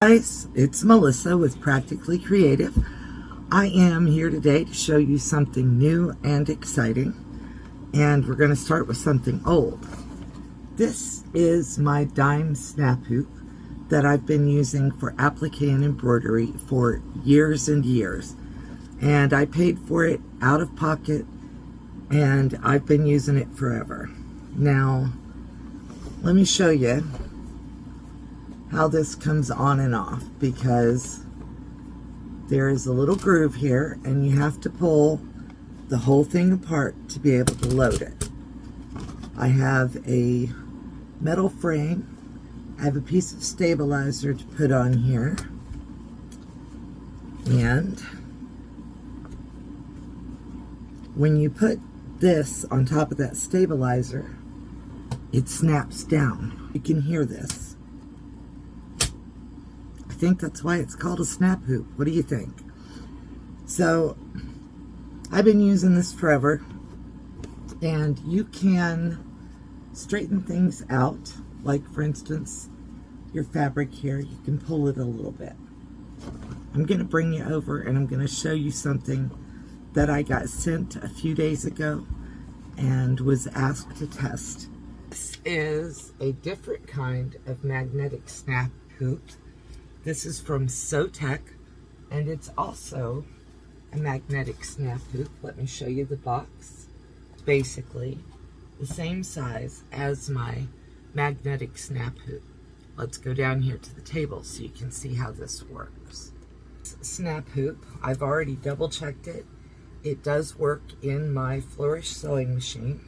Guys, it's Melissa with Practically Creative. I am here today to show you something new and exciting, and we're going to start with something old. This is my dime snap hoop that I've been using for applique and embroidery for years and years, and I paid for it out of pocket, and I've been using it forever. Now, let me show you how this comes on and off, because there is a little groove here and you have to pull the whole thing apart to be able to load it. I have a metal frame. I have a piece of stabilizer to put on here, and when you put this on top of that stabilizer, it snaps down. You can hear this. I think that's why it's called a snap hoop. What do you think? So I've been using this forever, and you can straighten things out. Like, for instance, your fabric here, you can pull it a little bit. I'm going to bring you over and I'm going to show you something that I got sent a few days ago and was asked to test. This is a different kind of magnetic snap hoop. This is from SewTech, and it's also a magnetic snap hoop. Let me show you the box. It's basically the same size as my magnetic snap hoop. Let's go down here to the table so you can see how this works. Snap hoop, I've already double checked it. It does work in my Flourish sewing machine,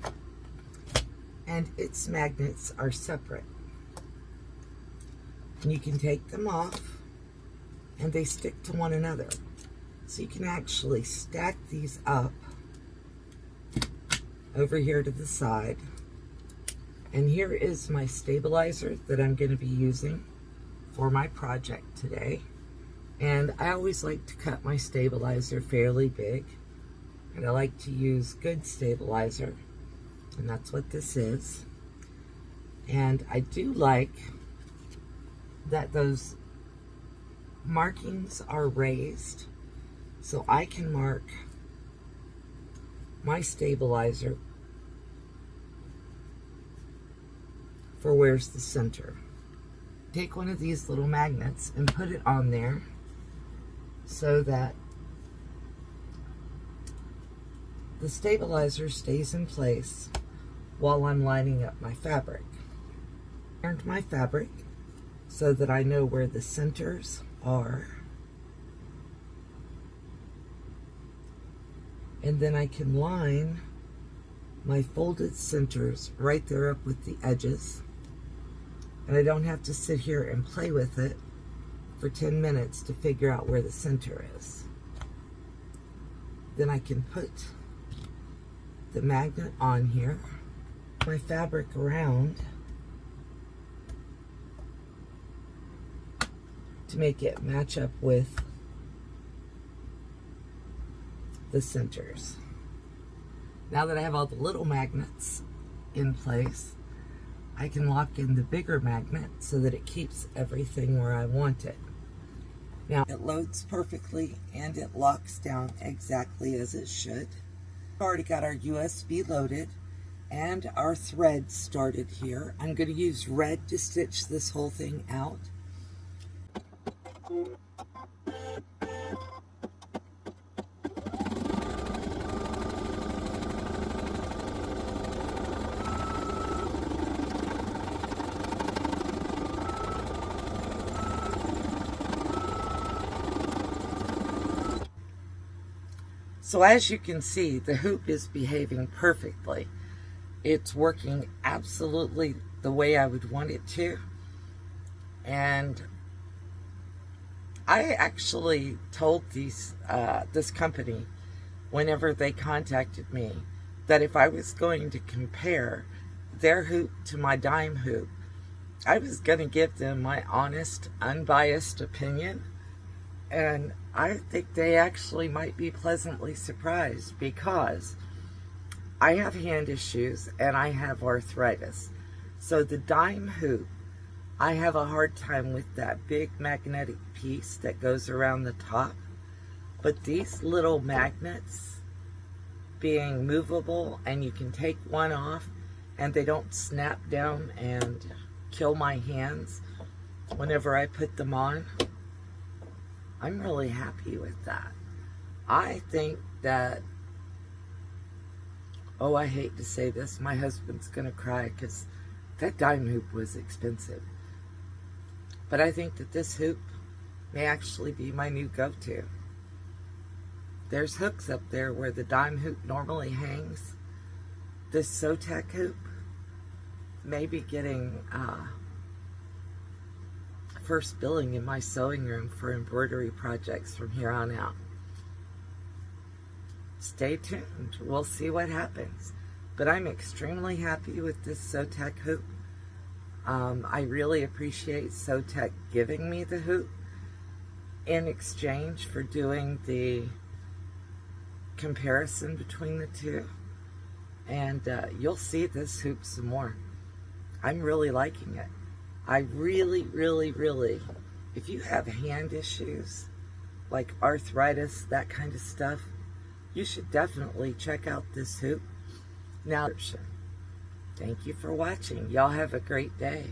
and its magnets are separate. And you can take them off and they stick to one another. So you can actually stack these up over here to the side. And here is my stabilizer that I'm going to be using for my project today. And I always like to cut my stabilizer fairly big, and I like to use good stabilizer, and that's what this is. And I do like that those markings are raised, so I can mark my stabilizer for where's the center. Take one of these little magnets and put it on there so that the stabilizer stays in place while I'm lining up my fabric. I ironed my fabric so that I know where the centers are, and then I can line my folded centers right there up with the edges, and I don't have to sit here and play with it for 10 minutes to figure out where the center is. Then I can put the magnet on here, my fabric around to make it match up with the centers. Now that I have all the little magnets in place, I can lock in the bigger magnet so that it keeps everything where I want it. Now it loads perfectly and it locks down exactly as it should. We've already got our USB loaded and our thread started here. I'm going to use red to stitch this whole thing out. So as you can see, the hoop is behaving perfectly. It's working absolutely the way I would want it to. And I actually told this company, whenever they contacted me, that if I was going to compare their hoop to my dime hoop, I was going to give them my honest, unbiased opinion. And I think they actually might be pleasantly surprised, because I have hand issues and I have arthritis. So the dime hoop I have a hard time with that big magnetic piece that goes around the top. But these little magnets being movable, and you can take one off and they don't snap down and kill my hands whenever I put them on, I'm really happy with that. I think that, oh, I hate to say this, my husband's gonna cry because that dime hoop was expensive. But I think that this hoop may actually be my new go-to. There's hooks up there where the dime hoop normally hangs. This SewTech hoop may be getting first billing in my sewing room for embroidery projects from here on out. Stay tuned. We'll see what happens. But I'm extremely happy with this SewTech hoop. I really appreciate SewTech giving me the hoop in exchange for doing the comparison between the two. And you'll see this hoop some more. I'm really liking it. I really, if you have hand issues, like arthritis, that kind of stuff, you should definitely check out this hoop. Now, thank you for watching. Y'all have a great day.